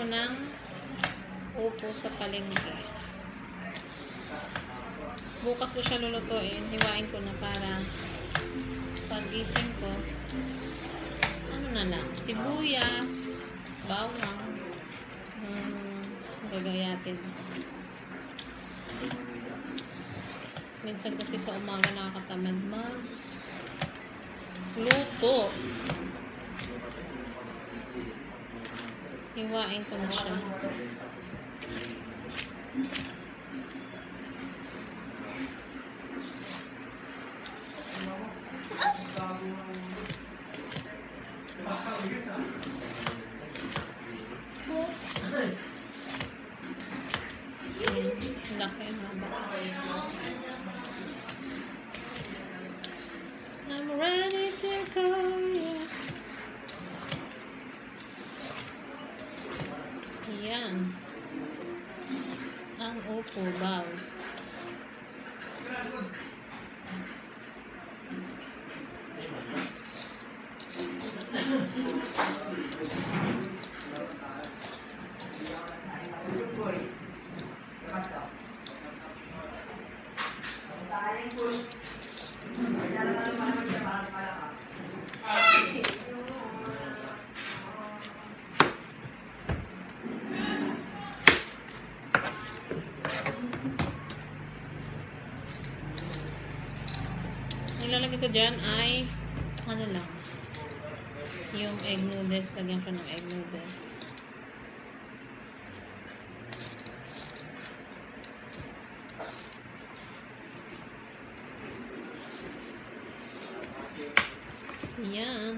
ng upo sa palengke. Bukas ko siya lulutuin. Hiwain ko na para pag-gising ko. Ano na lang? Sibuyas, bawang, gagayatin. Minsan kasi sa umaga nakakatamad luto. Hiwain ko na siya. Laki ang haba. I'm ready to go, yeah. Yan. Ang upo baw. Nilalagay ko dyan ay ano lang, yung egg noodles. Lagyan ko ng egg noodles. Yan.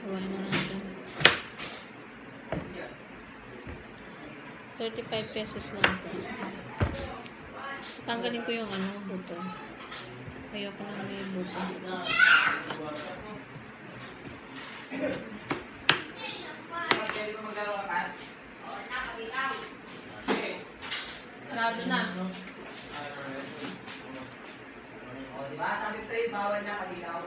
Huwain na natin. 35 pesos lang ito. Tanggalin ko yung ano, buto. Ayoko na may buto. Sarado na. O, diba? Sabi ko sa'yo, bawal na kalilaw.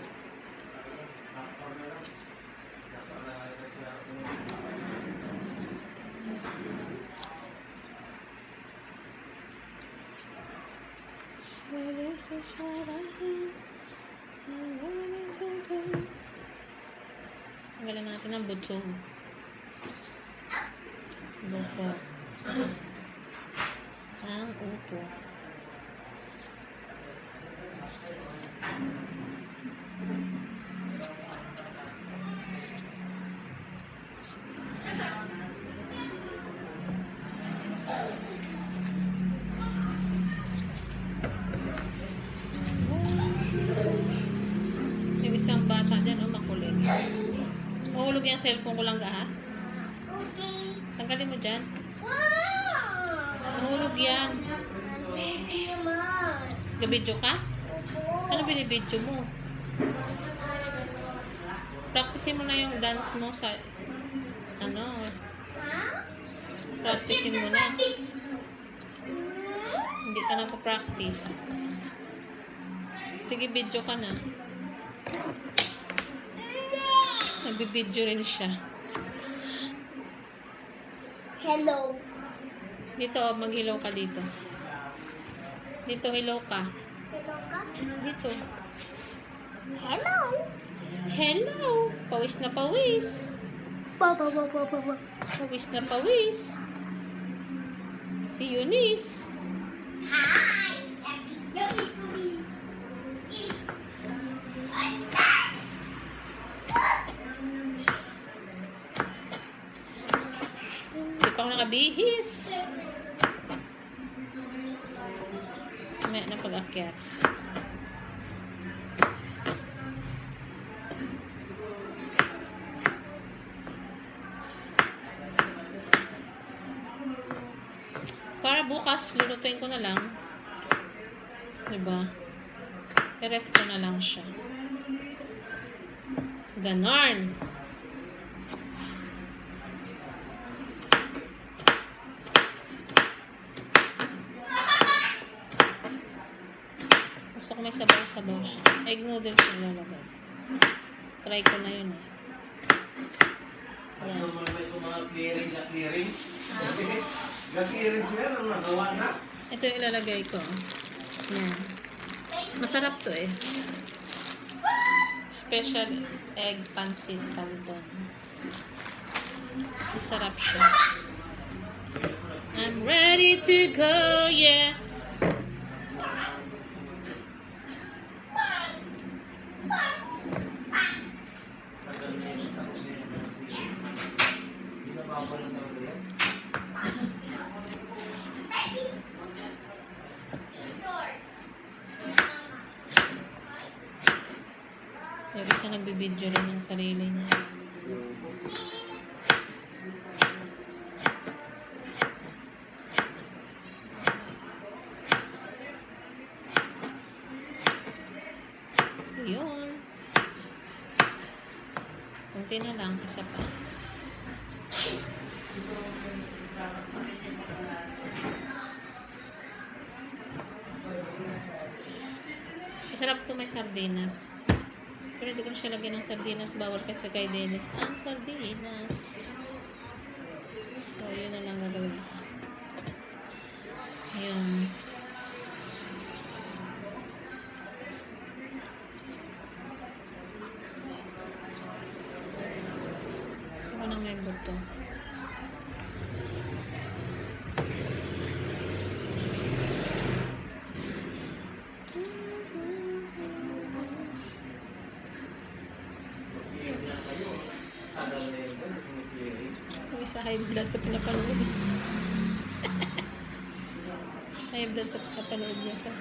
So this is what I have. I'm ready to go. Tanggalin natin ang buto. Buto. Ang upo. Yung isang bata dyan, makulit. Mahulog yung cellphone ko lang ha? Okay. Tanggalin mo dyan. Wow! Mahulog yan. Baby, Mom. Gabidyo ka? Ano binibidyo mo? Practicein mo na yung dance mo sa ano. Practicein mo na. Hindi ka na pa-practice. Sige, video ka na. Nagbibidyo rin siya. Hello. Dito, maghilaw ka dito. Dito, hilaw ka. Hello ka? Dito. Hello. Hello! Pawis na pawis. Baba. Pawis na pawis. Si Eunice. Hi. Yummy. Hindi pa ako nakabihis. May na pag-akyat. Para bukas, lulutuin ko na lang. Diba? I-ref ko na lang siya. Ganon. Gusto ko may sabaw-sabaw siya. Egg noodles yung lalagay. Try ko na yun eh. Yes. May mga clearing na clearing. Nag-clearing sila nang nagawa na. Ito yung ilalagay ko. Yan. Masarap to eh. Special egg pancit canton. Masarap siya. I'm ready to go, yeah. Yung isa nagbibideo rin ng sarili niya. Yun. Kunti na lang, isa pa. Masarap to may sardinas. Pero hindi ko na siya lagyan ng sardinas. Bawal kasi kay Dennis ang sardinas. So, yun na lang gagawin ko. Ayun. Ako nang may buto. Yung isa high blood sa pinapanood. High blood sa pinapanood niya sa